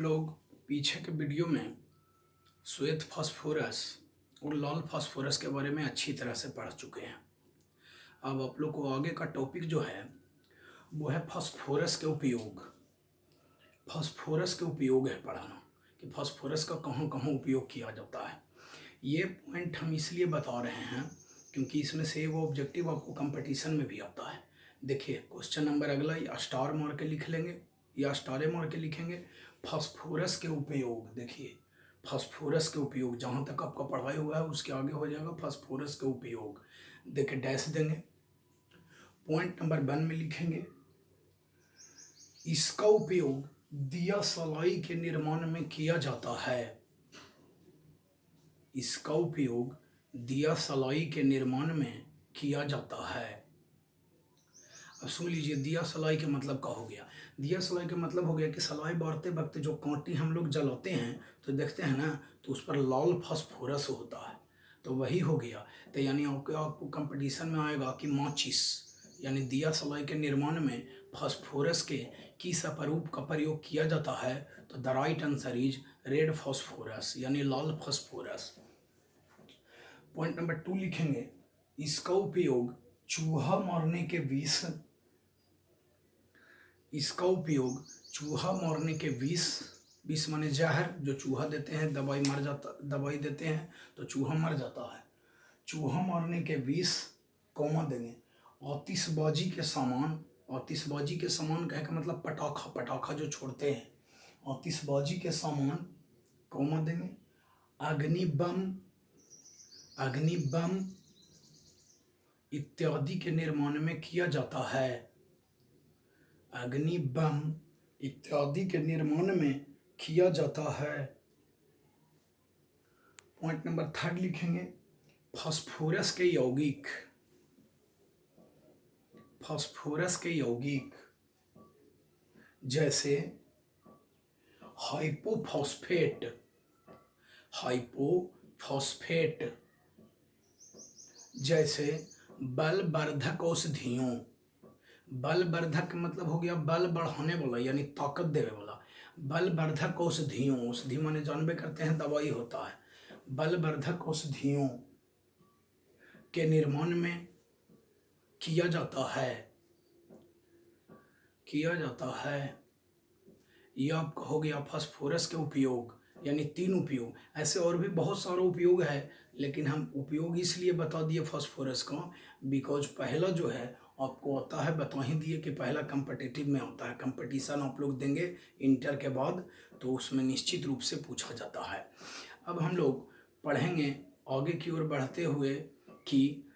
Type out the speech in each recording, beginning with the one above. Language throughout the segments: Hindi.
लोग पीछे के वीडियो में श्वेत फास्फोरस और लाल फास्फोरस के बारे में अच्छी तरह से पढ़ चुके हैं। अब आप लोग को आगे का टॉपिक जो है वो है फास्फोरस के उपयोग। फास्फोरस के उपयोग है पढ़ाना कि फास्फोरस का कहाँ कहाँ उपयोग किया जाता है। ये पॉइंट हम इसलिए बता रहे हैं क्योंकि इसमें से वो ऑब्जेक्टिव आपको कंपटीशन में भी आता है। देखिए क्वेश्चन नंबर अगला या स्टार मार के लिख लेंगे या स्टारे मार के लिखेंगे। फास्फोरस के उपयोग, देखिए फास्फोरस के उपयोग जहाँ तक आपका पढ़ाई हुआ है उसके आगे हो जाएगा फास्फोरस के उपयोग। देखिए डैश देंगे, पॉइंट नंबर 1 में लिखेंगे इसका उपयोग दिया सलाई के निर्माण में किया जाता है। इसका उपयोग दिया सलाई के निर्माण में किया जाता है। अब सुन लीजिए, दिया सलाई के मतलब क्या हो गया। दिया सलाई का मतलब हो गया कि सलाई बारते वक्त जो कांटी हम लोग जलाते हैं तो देखते हैं ना, तो उस पर लाल फास्फोरस होता है, तो वही हो गया। तो यानी आपको कंपटीशन में आएगा कि माचिस यानी दिया सलाई के निर्माण में फास्फोरस के किस अपरूप का प्रयोग किया जाता है, तो the right answer is red phosphorus यानी लाल फास्फोरस। पॉइंट नंबर 2 लिखेंगे इसका उपयोग चूहा मारने के विष, इसका उपयोग चूहा मारने के विष, विष माने जहर, जो चूहा देते हैं दवाई मर जाता, दवाई देते हैं तो चूहा मर जाता है। चूहा मारने के विष कौमा देंगे आतिशबाजी के सामान, आतिशबाजी के सामान कहे का मतलब पटाखा, पटाखा जो छोड़ते हैं, आतिशबाजी के सामान कौमा देंगे अग्नि बम, अग्नि बम इत्यादि के निर्माण में किया जाता है। अग्नि बम इत्यादि के निर्माण में किया जाता है। पॉइंट नंबर 3 लिखेंगे फास्फोरस के यौगिक, फास्फोरस के यौगिक जैसे हाइपोफॉस्फेट, हाइपोफॉस्फेट जैसे बलवर्धक औषधियों, बलवर्धक मतलब हो गया बल बढ़ाने वाला यानी ताकत देने वाला। बलवर्धक औषधियों, औषधि माने जानबे करते हैं दवाई होता है। बलवर्धक औषधियों के निर्माण में किया जाता है, किया जाता है। यह आपका हो गया फास्फोरस के उपयोग यानी 3 उपयोग। ऐसे और भी बहुत सारा उपयोग है लेकिन हम उपयोग इसलिए बता दिए फास्फोरस का बिकॉज पहला जो है आपको आता है, बता ही दिए कि पहला कंपटीटिव में होता है। कंपटीशन आप लोग देंगे इंटर के बाद तो उसमें निश्चित रूप से पूछा जाता है। अब हम लोग पढ़ेंगे आगे की ओर बढ़ते हुए कि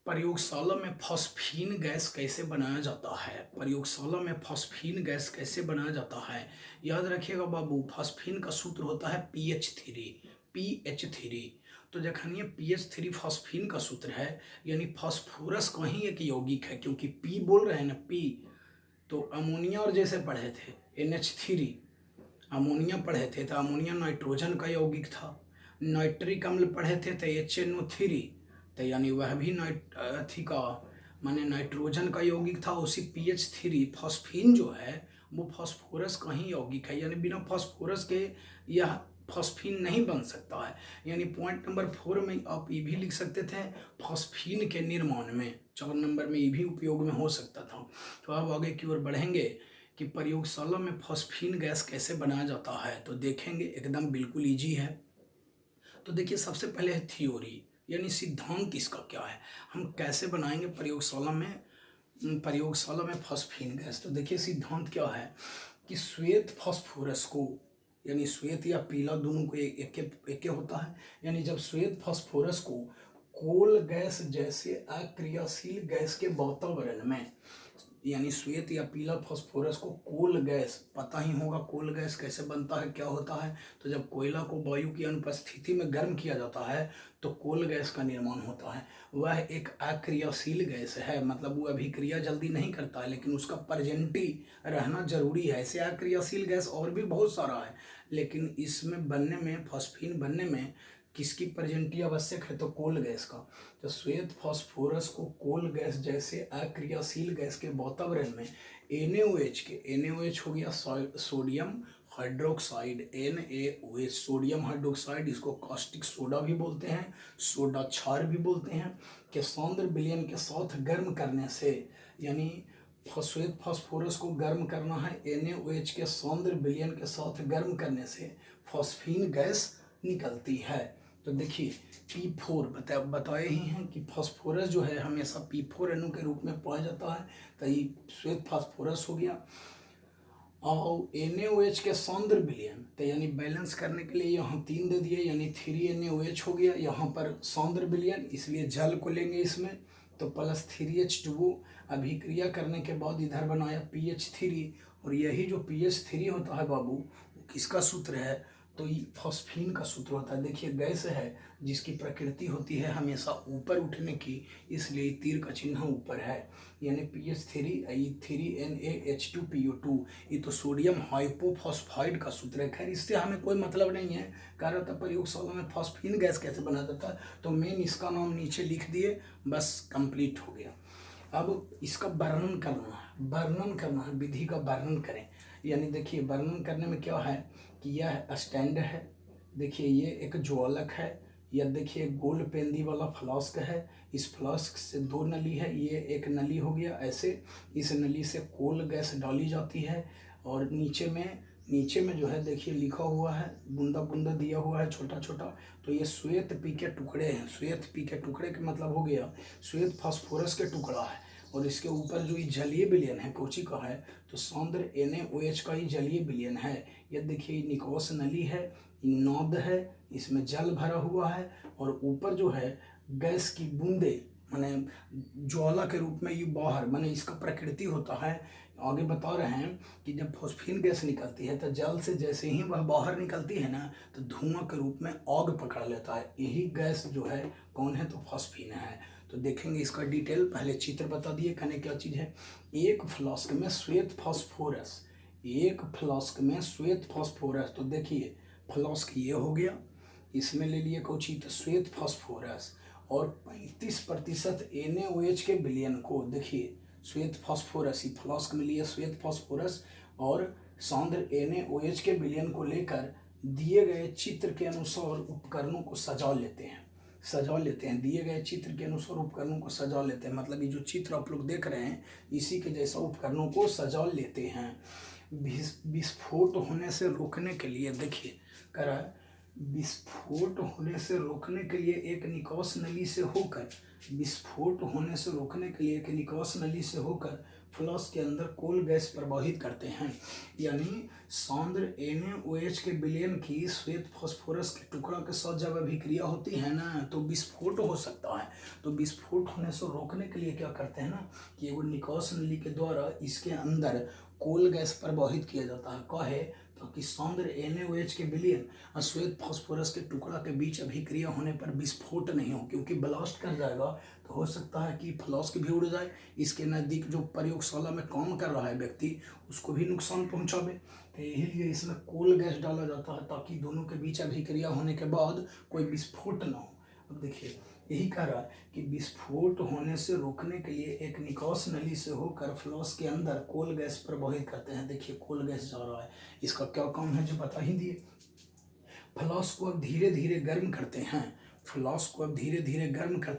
प्रयोगशाला में फास्फीन गैस कैसे बनाया जाता है। प्रयोगशाला में फास्फीन गैस कैसे बनाया जाता है, याद रखिएगा बाबू, फास्फीन का सूत्र होता है PH3। तो जखनिए PH3 फास्फीन का सूत्र है यानी फास्फोरस का ही एक यौगिक है, क्योंकि P बोल रहे हैं ना, P तो अमोनिया और जैसे पढ़े थे NH3, अमोनिया पढ़े थे तो अमोनिया नाइट्रोजन का यौगिक था। नाइट्रिक अम्ल पढ़े थे तो HNO3 तो यानी वह भी थी का माने नाइट्रोजन का यौगिक था। उसी PH3 फास्फीन जो है वो फास्फोरस का ही यौगिक है, यानी बिना फास्फोरस के यह फास्फीन नहीं बन सकता है। यानी पॉइंट नंबर 4 में आप ये भी लिख सकते थे फास्फीन के निर्माण में, 4 नंबर में ये भी उपयोग में हो सकता था। तो अब आगे की ओर बढ़ेंगे कि प्रयोगशाला में फास्फीन गैस कैसे बनाया जाता है, तो देखेंगे एकदम बिल्कुल ईजी है। तो देखिए सबसे पहले है थ्योरी यानी सिद्धांत इसका क्या है, हम कैसे बनाएंगे प्रयोगशाला में फास्फीन गैस। तो देखिए सिद्धांत क्या है कि श्वेत फास्फोरस को यानी श्वेत या पीला दोनों को एक होता है, यानी जब श्वेत फास्फोरस को कोल गैस जैसे अक्रियाशील गैस के वातावरण में, यानी श्वेत या पीला फास्फोरस को कोल गैस, पता ही होगा कोल गैस कैसे बनता है, क्या होता है। तो जब कोयला को वायु की अनुपस्थिति में गर्म किया जाता है तो कोल गैस का निर्माण होता है। वह एक अक्रियाशील गैस है, मतलब वो अभिक्रिया जल्दी नहीं करता है लेकिन उसका प्रेजेंटी रहना जरूरी है। ऐसे अक्रियाशील गैस और भी बहुत सारा है लेकिन इसमें बनने में, फास्फीन बनने में किसकी प्रेजेंटी आवश्यक है, तो कोल गैस का। तो श्वेत फास्फोरस को कोल गैस जैसे अक्रियाशील गैस के वातावरण में NaOH के, NaOH हो गया sodium hydroxide NaOH, sodium hydroxide, इसको कास्टिक सोडा भी बोलते हैं, सोडा क्षार भी बोलते हैं, के सौंदर्य विलयन के साथ गर्म करने से, यानी श्वेत फास्फोरस को गर्म करना है NaOH के सौंदर्य विलयन के साथ गर्म करने से फॉस्फीन गैस निकलती है। तो देखिए P4 बताए ही हैं कि फास्फोरस जो है हमेशा P4 अणु के रूप में पाया जाता है, तो ये श्वेत फास्फोरस हो गया। और NaOH के सौंदर्य विलयन, तो यानी बैलेंस करने के लिए यहाँ 3 दे दिए, यानी 3NaOH हो गया। यहाँ पर सौंदर्य विलयन, इसलिए जल को लेंगे इसमें, तो प्लस 3H2O। अभिक्रिया करने के बाद इधर बनाया PH3, और यही जो PH3 होता है बाबू, वो किसका सूत्र है, तो ये फॉस्फीन का सूत्र होता है। देखिए गैस है जिसकी प्रकृति होती है हमेशा ऊपर उठने की, इसलिए तीर का चिन्ह ऊपर है, यानी PH3 3NaH2PO2, ये तो सोडियम हाइपोफॉस्फाइड का सूत्र है। खैर इससे हमें कोई मतलब नहीं है, कारण था प्रयोगशाला में फॉस्फीन गैस कैसे बना जाता है, तो मेन इसका नाम नीचे लिख दिए, बस कंप्लीट हो गया। अब इसका वर्णन करना है, विधि का वर्णन करें। यानी देखिए वर्णन करने में क्या है कि यह स्टैंड है, देखिए ये एक ज्वालक है, यह देखिए गोल पेंदी वाला फ्लास्क है, इस फ्लास्क से 2 नली है, ये एक नली हो गया ऐसे, इस नली से कोल गैस डाली जाती है, और नीचे में जो है देखिए लिखा हुआ है, बूंदा बूंदा दिया हुआ है छोटा छोटा, तो ये श्वेत पी के टुकड़े हैं। श्वेत पी के टुकड़े का मतलब हो गया श्वेत फास्फोरस के टुकड़ा है, और इसके ऊपर जो ये जलीय विलयन है कोची का है, तो सौंदर्य NaOH का ही जलीय विलयन है। ये देखिए निकोस नली है, नोद है, इसमें जल भरा हुआ है, और ऊपर जो है गैस की बूंदे माने ज्वाला के रूप में ये बाहर, माने इसका प्रकृति होता है। आगे बता रहे हैं कि जब फॉस्फीन गैस निकलती है तो जल से जैसे ही वह बाहर निकलती है ना, तो धुआं के रूप में आग पकड़ लेता है। यही गैस जो है कौन है, तो फॉस्फीन है। तो देखेंगे इसका डिटेल, पहले चित्र बता दिए कहने क्या चीज़ है। एक फ्लास्क में श्वेत फास्फोरस, तो देखिए फ्लास्क ये हो गया, इसमें ले लिए कोची, तो श्वेत फास्फोरस, और 35% NaOH के विलयन को, देखिए श्वेत फास्फोरस, ही फ्लास्क में लिए श्वेत फास्फोरस और सौंदर्य NaOH के विलयन को लेकर दिए गए चित्र के अनुसार उपकरणों को सजा लेते हैं। दिए गए चित्र के अनुसार उपकरणों को सजा लेते हैं, मतलब ये जो चित्र आप लोग देख रहे हैं इसी के जैसा उपकरणों को सजा लेते हैं। विस्फोट होने से रोकने के लिए, देखिए करा, विस्फोट होने से रोकने के लिए एक निकास नली से होकर फ्लास्क के अंदर कोल गैस प्रवाहित करते हैं। यानी सौंदर्य NaOH के विलयन की श्वेत फास्फोरस के टुकड़ा के साथ जब अभिक्रिया होती है ना, तो विस्फोट हो सकता है। तो विस्फोट होने से रोकने के लिए क्या करते हैं ना, कि वो निकास नली के द्वारा इसके अंदर कोल गैस प्रवाहित किया जाता है। काहे, ताकि सौंदर्य NaOH के विलयन और श्वेत फास्फोरस के टुकड़ा के बीच अभिक्रिया होने पर विस्फोट नहीं हो, क्योंकि ब्लास्ट कर जाएगा तो हो सकता है कि फ्लास्क भी उड़ जाए, इसके नज़दीक जो प्रयोगशाला में काम कर रहा है व्यक्ति उसको भी नुकसान पहुंचावे। तो यही लिए इसमें कोल गैस डाला जाता है, ताकि दोनों के बीच अभिक्रिया होने के बाद कोई विस्फोट ना हो। अब देखिए यही कह रहा है कि विस्फोट होने से रोकने के लिए एक निकास नली से होकर फ्लास्क के अंदर कोल गैस प्रवाहित करते हैं। देखिए कोल गैस जा रहा है, इसका क्या काम है जो बता ही दिए। फ्लास्क को अब धीरे धीरे गर्म करते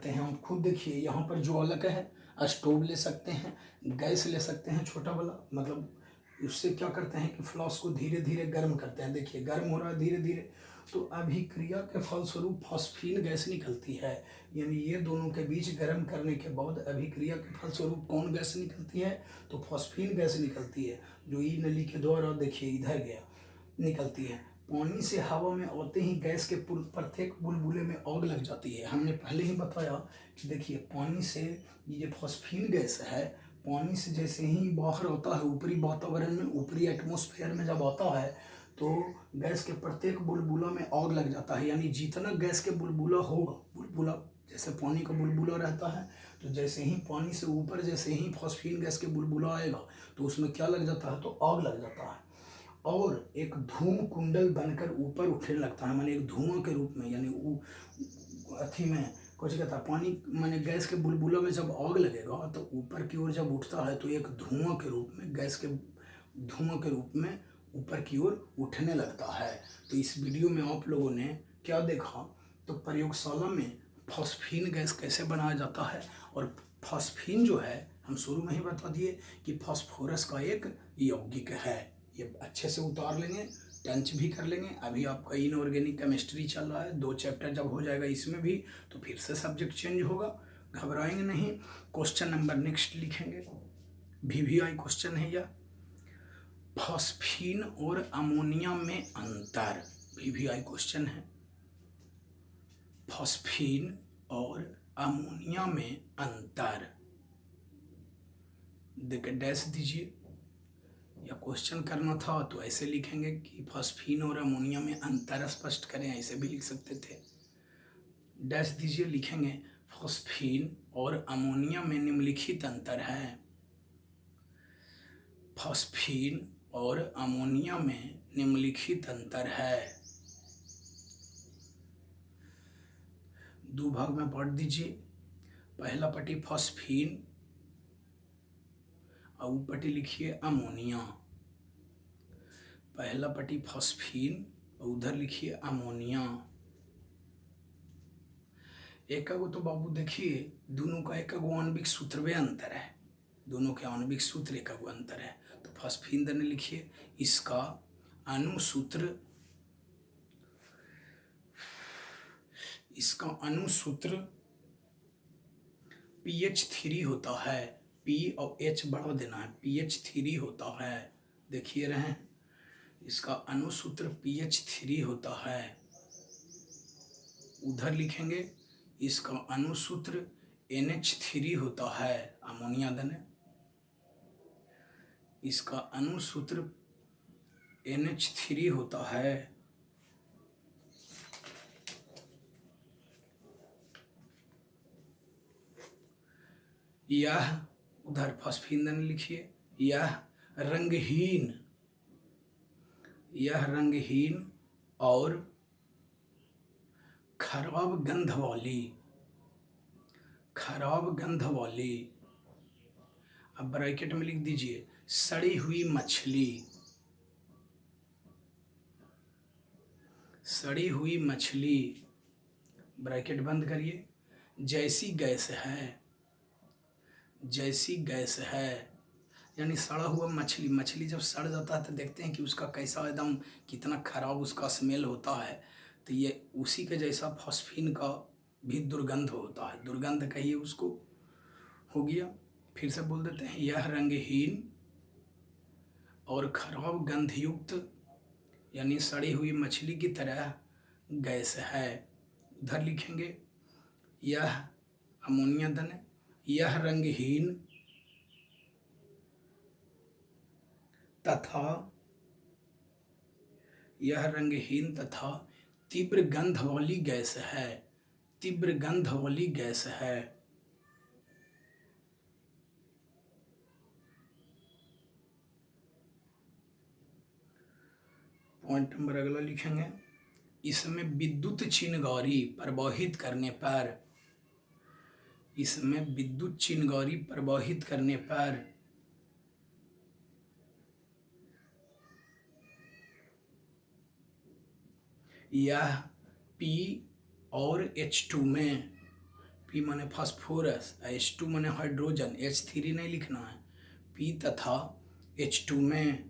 हैं। आप खुद देखिए यहाँ पर ज्वालक है, स्टोव ले सकते हैं, गैस ले सकते हैं छोटा वाला, मतलब उससे क्या करते हैं कि फ्लास्क को धीरे धीरे गर्म करते हैं। देखिए गर्म हो रहा है धीरे धीरे, तो अभिक्रिया के फलस्वरूप फॉस्फीन गैस निकलती है। यानी ये दोनों के बीच गर्म करने के बाद अभिक्रिया के फलस्वरूप कौन गैस निकलती है, तो फॉस्फीन गैस निकलती है, जो ई नली के द्वारा देखिए इधर गया निकलती है। पानी से हवा में आते ही गैस के प्रत्येक बुलबुले में आग लग जाती है। हमने पहले ही बताया कि देखिए पानी से ये जो फॉस्फीन गैस है, पानी से जैसे ही बाहर होता है ऊपरी वातावरण में, ऊपरी एटमॉस्फेयर में जब आता है, तो गैस के प्रत्येक बुलबुला में आग लग जाता है। यानी जितना गैस के बुलबुला होगा, बुलबुला जैसे पानी का बुलबुला रहता है, तो जैसे ही पानी से ऊपर जैसे ही फॉस्फीन गैस के बुलबुला आएगा तो उसमें क्या लग जाता है, तो आग लग जाता है, और एक धूम कुंडल बनकर ऊपर उठने लगता है, माने एक धुआं के रूप में। यानी अथी में कुछ कहता है पानी माने गैस के बुलबुला में जब आग लगेगा तो ऊपर की ओर जब उठता है तो एक धुआं के रूप में, गैस के धुआं के रूप में ऊपर की ओर उठने लगता है। तो इस वीडियो में आप लोगों ने क्या देखा, तो प्रयोगशाला में फॉस्फीन गैस कैसे बनाया जाता है। और फॉस्फीन जो है हम शुरू में ही बता दिए कि फास्फोरस का एक यौगिक है। ये अच्छे से उतार लेंगे, टंच भी कर लेंगे। अभी आपका इनऑर्गेनिक केमिस्ट्री चल रहा है, 2 चैप्टर जब हो जाएगा इसमें भी तो फिर से सब्जेक्ट चेंज होगा, घबराएंगे नहीं। क्वेश्चन नंबर नेक्स्ट लिखेंगे, VVI क्वेश्चन है यह, फॉस्फीन और अमोनिया में अंतर। VVI क्वेश्चन है, फॉस्फीन और अमोनिया में अंतर। देखिए डैश दीजिए, या क्वेश्चन करना था तो ऐसे लिखेंगे कि फॉस्फीन और अमोनिया में अंतर स्पष्ट करें, ऐसे भी लिख सकते थे। डैश दीजिए, लिखेंगे फॉस्फीन और अमोनिया में निम्नलिखित अंतर है। फॉस्फीन और अमोनिया में निम्नलिखित अंतर है। 2 भाग में बांट दीजिए। पहला पट्टी फॉस्फीन और ऊपर पट्टी लिखिए अमोनिया। पहला पट्टी फॉस्फीन और उधर लिखिए अमोनिया। एक तो बाबू देखिए दोनों का एक आणविक सूत्र में अंतर है, दोनों के आणविक सूत्र एक अंतर है। तो फॉस्फीन देने लिखिए, इसका अणुसूत्र, इसका अणुसूत्र PH3 होता है। P और H बढ़ा देना है, PH3 होता है। देखिए रहे, इसका अणुसूत्र PH3 होता है। उधर लिखेंगे इसका अणुसूत्र NH3 होता है, अमोनिया देने, इसका अणुसूत्र NH3 होता है। यह उधर फॉस्फीन देने लिखिए, यह रंगहीन, यह रंगहीन और खराब गंध वाली, खराब गंध वाली, अब ब्रैकेट में लिख दीजिए सड़ी हुई मछली, सड़ी हुई मछली, ब्रैकेट बंद करिए, जैसी गैस है, जैसी गैस है, यानी सड़ा हुआ मछली। मछली जब सड़ जाता है तो देखते हैं कि उसका कैसा एकदम कितना खराब उसका स्मेल होता है, तो ये उसी के जैसा फॉस्फीन का भी दुर्गंध होता है, दुर्गंध कहिए उसको, हो गया। फिर से बोल देते हैं, यह रंगहीन और खराब गंधयुक्त यानी सड़ी हुई मछली की तरह गैस है। उधर लिखेंगे यह अमोनिया धन, यह रंगहीन तथा, यह रंगहीन तथा तीव्र गंध वाली गैस है, तीव्र गंध वाली गैस है। पॉइंट नंबर अगला लिखेंगे, इसमें विद्युत चिनगारी प्रवाहित करने पर, इसमें विद्युत चिनगारी प्रवाहित करने पर यह P और H2 में, P माने फास्फोरस, H2 माने हाइड्रोजन, H3 नहीं लिखना है, P तथा H2 में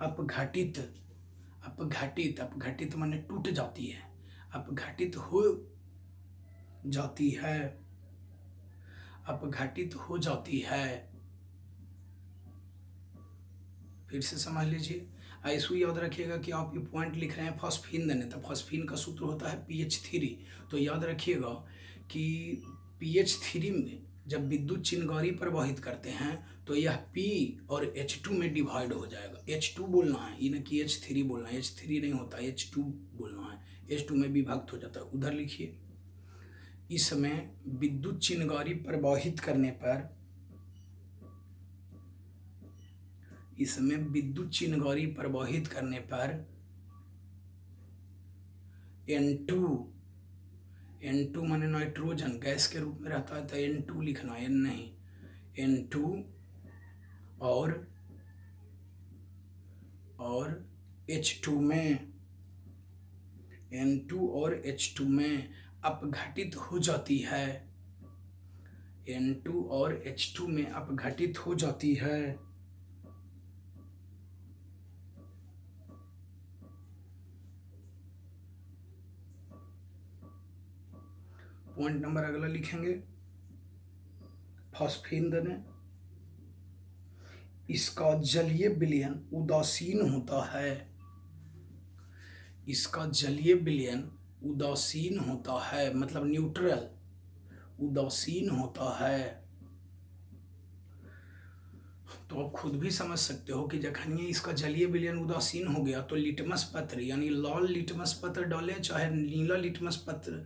अपघटित, अपघटित, अपघटित माने टूट जाती है, अपघटित हो जाती है, अपघटित हो जाती है। फिर से समझ लीजिए, ऐसे याद रखिएगा कि आप ये पॉइंट लिख रहे हैं फॉस्फीन देने, तो फॉस्फीन का सूत्र होता है PH3। तो याद रखिएगा कि PH3 में जब विद्युत चिनगारी प्रवाहित करते हैं तो यह P और H2 में डिवाइड हो जाएगा। H2 बोलना है, ये ना कि H3 बोलना है, H3 नहीं होता, H2 बोलना है, H2 में विभक्त हो जाता है। उधर लिखिए, इसमें विद्युत चिनगारी प्रवाहित करने पर, इसमें विद्युत चिनगारी प्रवाहित करने पर N2, N2 माने नाइट्रोजन गैस के रूप में रहता है, तो N2 लिखना है, N नहीं, N2 और H2 में N2 और H2 में अपघटित हो जाती है, N2 और H2 में अपघटित हो जाती है। पॉइंट नंबर अगला लिखेंगे, फॉस्फेन इसका जलीय विलयन उदासीन होता है, इसका जलीय विलयन उदासीन होता है, मतलब न्यूट्रल, उदासीन होता है। तो आप खुद भी समझ सकते हो कि जखन ये इसका जलीय विलयन उदासीन हो गया तो लिटमस पत्र यानी लाल लिटमस पत्र डालें चाहे नीला लिटमस पत्र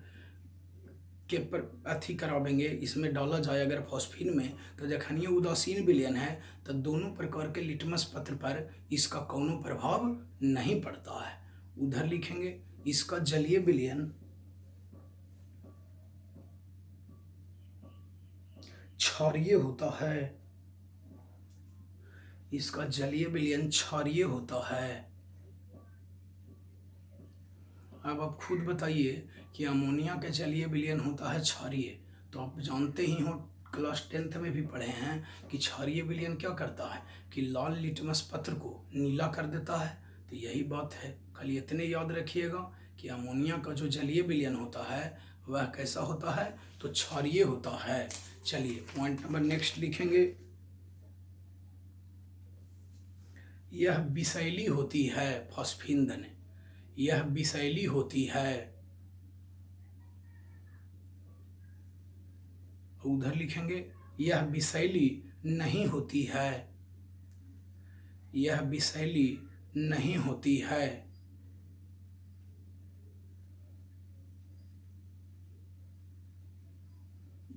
के पर अथी करावेंगे, इसमें डाला जाए अगर फॉस्फीन में, तो जखन ये उदासीन विलयन है तो दोनों प्रकार के लिटमस पत्र पर इसका कोनो प्रभाव नहीं पड़ता है। उधर लिखेंगे, इसका जलीय विलयन क्षारीय होता है, इसका जलीय विलयन क्षारीय होता है। अब आप खुद बताइए कि अमोनिया का जलीय विलयन होता है क्षारीय, तो आप जानते ही हो, क्लास 10th में भी पढ़े हैं कि क्षारीय विलयन क्या करता है कि लाल लिटमस पत्र को नीला कर देता है। तो यही बात है, खाली इतने याद रखिएगा कि अमोनिया का जो जलीय विलयन होता है वह कैसा होता है, तो क्षारीय होता है। चलिए पॉइंट नंबर नेक्स्ट लिखेंगे, यह विषैली होती है, फॉस्फिन यह विषैली होती है। उधर लिखेंगे, यह विषैली नहीं होती है, यह विषैली नहीं होती है।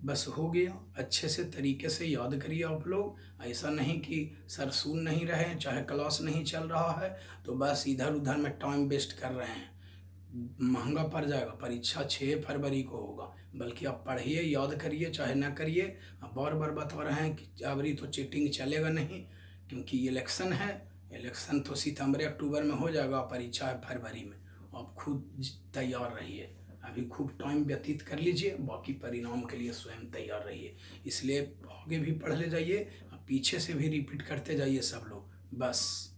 बस हो गया, अच्छे से तरीके से याद करिए आप लोग। ऐसा नहीं कि सर सुन नहीं रहे, चाहे क्लास नहीं चल रहा है तो बस इधर उधर में टाइम वेस्ट कर रहे हैं, महंगा पड़ जाएगा। परीक्षा 6 फरवरी को होगा, बल्कि आप पढ़िए, याद करिए, चाहे ना करिए। अब बार बार बता रहे हैं कि अबरी तो चीटिंग चलेगा नहीं, क्योंकि इलेक्शन है, इलेक्शन तो सितंबर अक्टूबर में हो जाएगा, परीक्षा है फरवरी में। आप खुद तैयार रहिए, अभी खूब टाइम व्यतीत कर लीजिए, बाकी परिणाम के लिए स्वयं तैयार रहिए। इसलिए आगे भी पढ़ ले जाइए, पीछे से भी रिपीट करते जाइए सब लोग, बस।